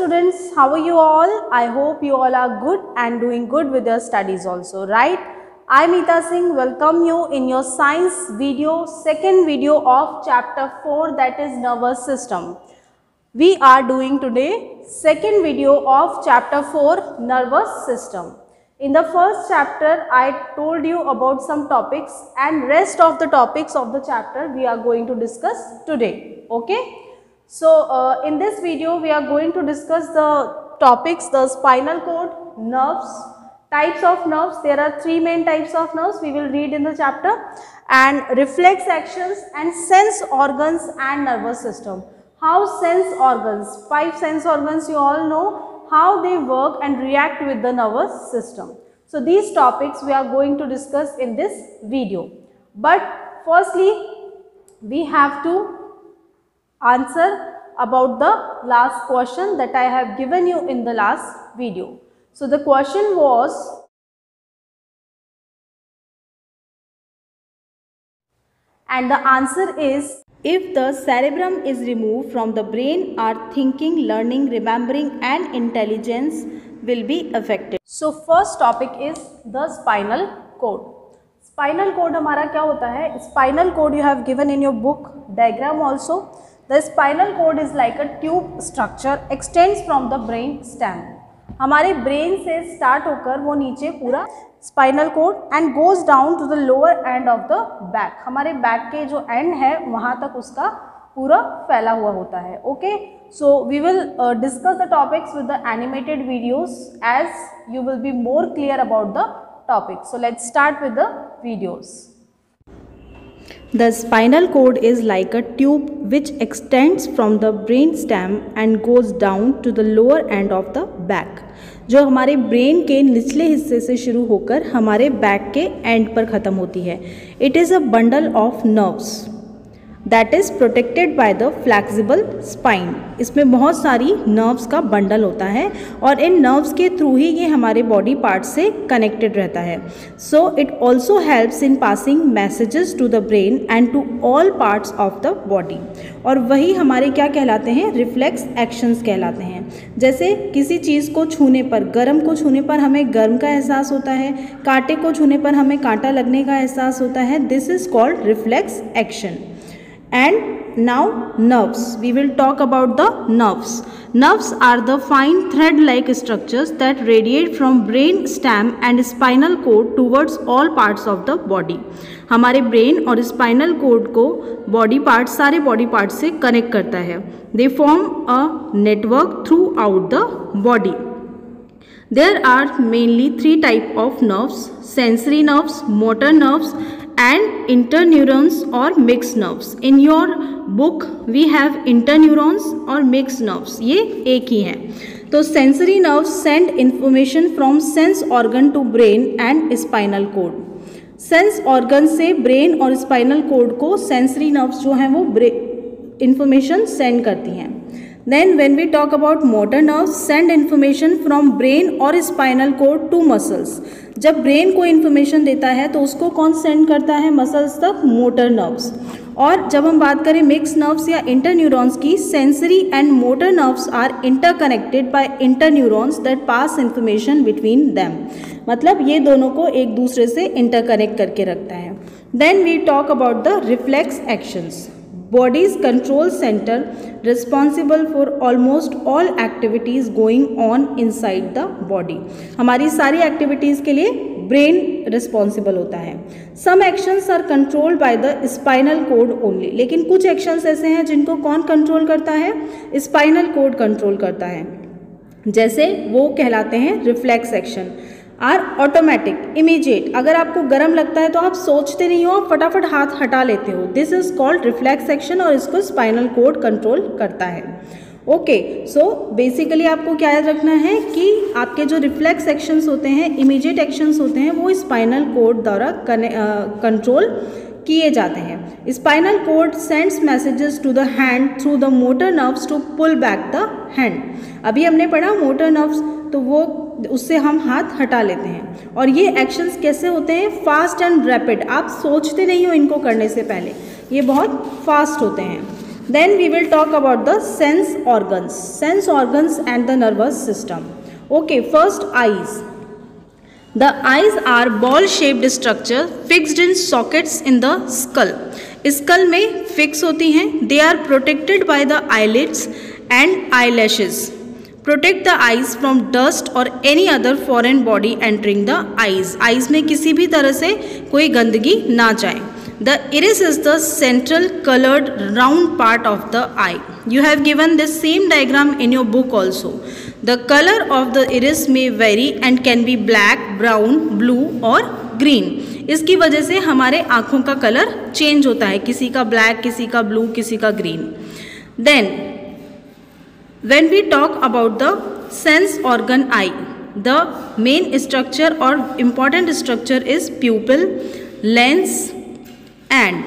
students, how are you all? I hope you all are good and doing good with your studies also, right? I am Meeta Singh, welcome you in your science video, second video of chapter 4, that is nervous system. We are doing today second video of chapter 4, nervous system. In the first chapter, I told you about some topics and rest of the topics of the chapter we are going to discuss today, okay? So, in this video, we are going to discuss the topics, the spinal cord, nerves, types of nerves. There are three main types of nerves we will read in the chapter, and reflex actions and sense organs and nervous system. How sense organs, 5 sense organs you all know, how they work and react with the nervous system. So, these topics we are going to discuss in this video. But firstly, we have to answer about the last question that I have given you in the last video. So, the question was, and the answer is, if the cerebrum is removed from the brain, our thinking, learning, remembering and intelligence will be affected. So, first topic is the spinal cord. Spinal cord हमारा क्या होता है? Spinal cord you have given in your book diagram also. The spinal cord is like a tube structure extends from the brain stem. हमारे brain से start होकर वो नीचे पूरा spinal cord and goes down to the lower end of the back. हमारे back के जो and है वहाँ तक उसका पूरा फैला हुआ होता है. Okay, so we will discuss the topics with the animated videos as you will be more clear about the topic. So let's start with the videos. The spinal cord is like a tube which extends from the brain stem and goes down to the lower end of the back. जो हमारे brain के निचले हिस्से से शुरू होकर हमारे back के एंड पर ख़त्म होती है. It is a bundle of nerves that is protected by the flexible spine. इसमें बहुत सारी नर्व्स का बंडल होता है और इन नर्व्स के थ्रू ही ये हमारे बॉडी पार्ट से कनेक्टेड रहता है. So it also helps in passing messages to the brain and to all parts of the body. और वही हमारे क्या कहलाते हैं? रिफ्लेक्स एक्शंस कहलाते हैं. जैसे किसी चीज़ को छूने पर, गर्म को छूने पर हमें गर्म का एहसास होता है, कांटे को छूने पर हमें कांटा लगने का एहसास होता है. This is called reflex action. And now nerves. We will talk about the nerves. Nerves are the fine thread-like structures that radiate from brain stem and spinal cord towards all parts of the body. हमारे brain और spinal cord को body part, सारे body part से connect करता है. They form a network throughout the body. There are mainly 3 types of nerves: sensory nerves, motor nerves and interneurons or mixed nerves. In your book we have interneurons और mixed nerves. ये एक ही हैं. तो sensory nerves send information from sense organ to brain and spinal cord. Sense organ से brain और spinal cord को sensory nerves जो हैं वो इंफॉर्मेशन सेंड करती हैं. Then when we talk about motor nerves, send information from brain और spinal cord to muscles. जब ब्रेन को इन्फॉर्मेशन देता है तो उसको कौन सेंड करता है? मसल्स तक, मोटर नर्व्स. और जब हम बात करें मिक्स नर्व्स या इंटरन्यूरॉन्स की, sensory and motor nerves are interconnected by interneurons that pass information between them. मतलब ये दोनों को एक दूसरे से इंटरकनेक्ट करके रखता है. Then we talk about the reflex actions. Body's control center responsible for almost all activities going on inside the body. हमारी सारी एक्टिविटीज़ के लिए ब्रेन रिस्पॉन्सिबल होता है. Some actions are controlled by the spinal cord only. लेकिन कुछ actions ऐसे हैं जिनको कौन कंट्रोल करता है? स्पाइनल कोड कंट्रोल करता है. जैसे वो कहलाते हैं reflex action. Are automatic, immediate. अगर आपको गर्म लगता है तो आप सोचते नहीं हो, आप फटाफट हाथ हटा लेते हो. This is called reflex action और इसको स्पाइनल कोड कंट्रोल करता है. ओके, सो बेसिकली आपको क्या याद रखना है कि आपके जो रिफ्लेक्स एक्शंस होते हैं, इमीडिएट एक्शंस होते हैं, वो स्पाइनल कोड द्वारा कंट्रोल किए जाते हैं. Spinal cord sends messages to the hand through the motor nerves to pull back the hand. अभी हमने पढ़ा मोटर नर्व्स, तो वो उससे हम हाथ हटा लेते हैं. और ये एक्शंस कैसे होते हैं? Fast and rapid. आप सोचते नहीं हो इनको करने से पहले, ये बहुत फास्ट होते हैं. Then we will talk about the sense organs and the nervous system. Okay, first eyes. The eyes are ball-shaped structure fixed in sockets in the skull. Skull में फिक्स होती हैं. They are protected by the eyelids and eyelashes. Protect the eyes from dust or any other foreign body entering the eyes. Eyes में किसी भी तरह से कोई गंदगी ना जाए. The iris is the central colored round part of the eye. You have given the same diagram in your book also. The color of the iris may vary and can be black, brown, blue or green. इसकी वजह से हमारे आँखों का colour change होता है, किसी का ब्लैक, किसी का ब्लू, किसी का green. Then when we talk about the sense organ eye, the main structure or important structure is pupil, lens, and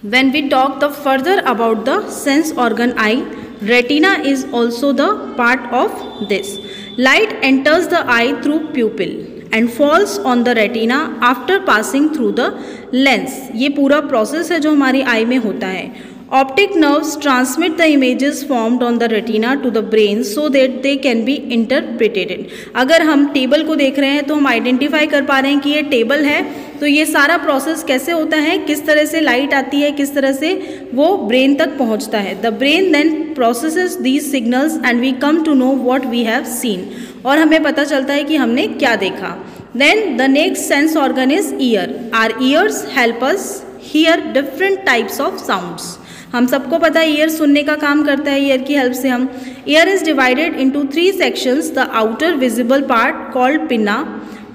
when we talk the further about the sense organ eye, retina is also the part of this. Light enters the eye through pupil and falls on the retina after passing through the lens. ये पूरा process है जो हमारी आई में होता है. Optic nerves transmit the images formed on the retina to the brain so that they can be interpreted. अगर हम टेबल को देख रहे हैं तो हम आइडेंटिफाई कर पा रहे हैं कि ये टेबल है. तो ये सारा प्रोसेस कैसे होता है, किस तरह से लाइट आती है, किस तरह से वो ब्रेन तक पहुंचता है. The brain then processes these signals and we come to know what we have seen. और हमें पता चलता है कि हमने क्या देखा. Then the next sense organ is ear. Our ears help us hear different types of sounds. हम सबको पता है ईयर सुनने का काम करता है. ईयर की हेल्प से हम, year is divided into 3 sections. The outer visible part called pinna,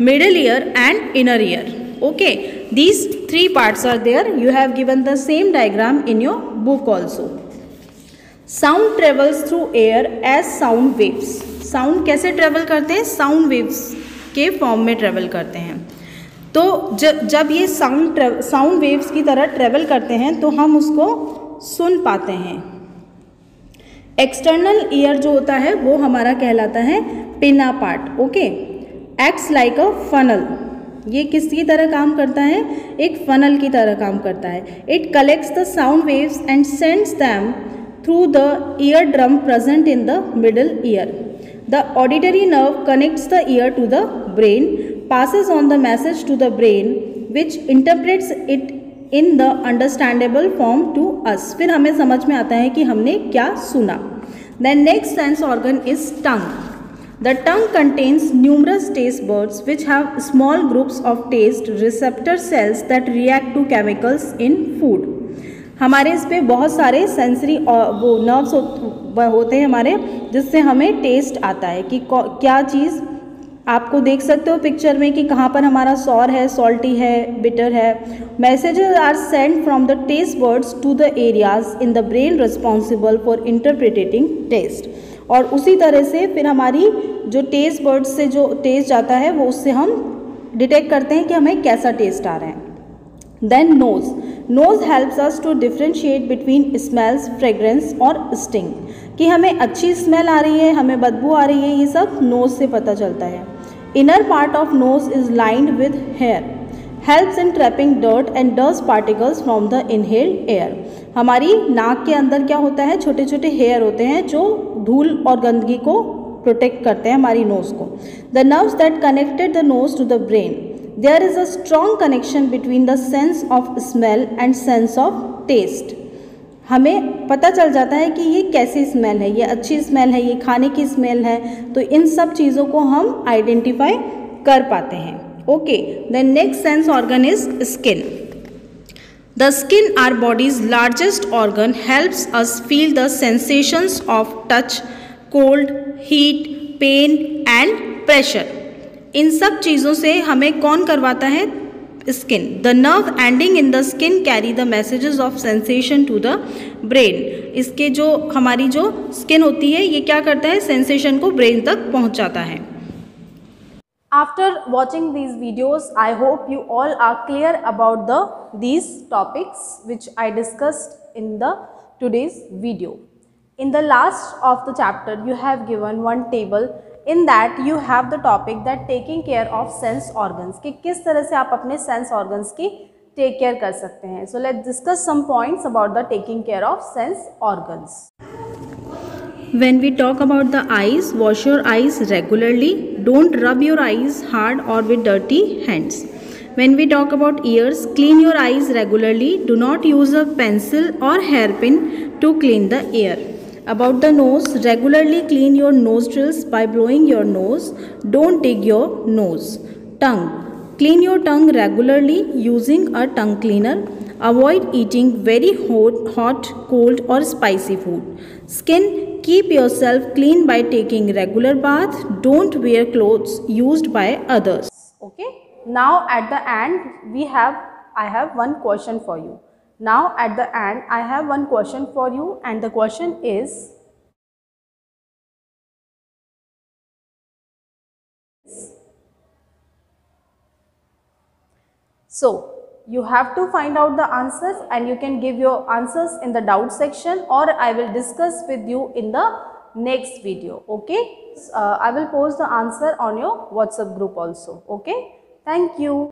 middle ear and inner ear. Okay, these 3 parts are there. You have given the same diagram in your book also. Sound travels through air as sound waves. Sound कैसे travel करते हैं? Sound waves के form में travel करते हैं. तो जब ये sound waves की तरह travel करते हैं तो हम उसको सुन पाते हैं. External ear जो होता है वो हमारा कहलाता है pinna part. Okay, acts like a funnel. ये किसकी तरह काम करता है? एक फनल की तरह काम करता है. It collects the sound waves and sends them through the ear drum present in the middle ear. The auditory nerve connects the ear to the brain, passes on the message to the brain which interprets it in the understandable form to us. फिर हमें समझ में आता है कि हमने क्या सुना. Then next sense organ is tongue. The tongue contains numerous taste buds which have small groups of taste receptor cells that react to chemicals in food. हमारे इस पे बहुत सारे सेंसरी वो नर्व्स होते हैं हमारे, जिससे हमें टेस्ट आता है कि क्या चीज़. आपको देख सकते हो पिक्चर में कि कहाँ पर हमारा सॉर है, सॉल्टी है, बिटर है. Messages are send from the taste buds to the areas in the brain responsible for interpreting taste. और उसी तरह से फिर हमारी जो टेस्ट बर्ड्स से जो टेस्ट जाता है वो उससे हम डिटेक्ट करते हैं कि हमें कैसा टेस्ट आ रहा है. Then nose helps us to differentiate between smells, fragrance और स्टिंग. कि हमें अच्छी स्मेल आ रही है, हमें बदबू आ रही है, ये सब नोज से पता चलता है. Inner part of nose is lined with hair, helps in trapping dirt and dust particles from the inhaled air. हमारी नाक के अंदर क्या होता है, छोटे छोटे हेयर होते हैं जो धूल और गंदगी को प्रोटेक्ट करते हैं हमारी नोज को. The nerves that connected the nose to the brain. There is a strong connection between the sense of smell and sense of taste. हमें पता चल जाता है कि ये कैसी स्मेल है, ये अच्छी स्मेल है, ये खाने की स्मेल है. तो इन सब चीज़ों को हम आइडेंटिफाई कर पाते हैं. Okay, the next sense organ is skin. The skin, our body's largest organ, helps us feel the sensations of touch, cold, heat, pain and pressure. इन सब चीज़ों से हमें कौन करवाता है? Skin. The nerve ending in the skin carry the messages of sensation to the brain. इसके जो हमारी जो स्किन होती है ये क्या करता है? सेंसेशन को ब्रेन तक पहुंचाता है. After watching these videos, I hope you all are clear about these topics which I discussed in the today's video. In the last of the chapter, you have given one table. In that you have the topic that taking care of sense organs, कि किस तरह से आप अपने sense organs की take care कर सकते हैं. So let's discuss some points about the taking care of sense organs. When we talk about the eyes, wash your eyes regularly. Don't rub your eyes hard or with dirty hands. When we talk about ears, clean your eyes regularly. Do not use a pencil or hairpin to clean the ear. About the nose, regularly clean your nostrils by blowing your nose. Don't dig your nose. Tongue, clean your tongue regularly using a tongue cleaner. Avoid eating very hot, cold or spicy food. Skin, keep yourself clean by taking regular bath. Don't wear clothes used by others. Okay. Now at the end I have one question for you. Now at the end I have one question for you, and the question is, so you have to find out the answers, and you can give your answers in the doubt section, or I will discuss with you in the next video. Okay. I will post the answer on your WhatsApp group also. Okay. Thank you.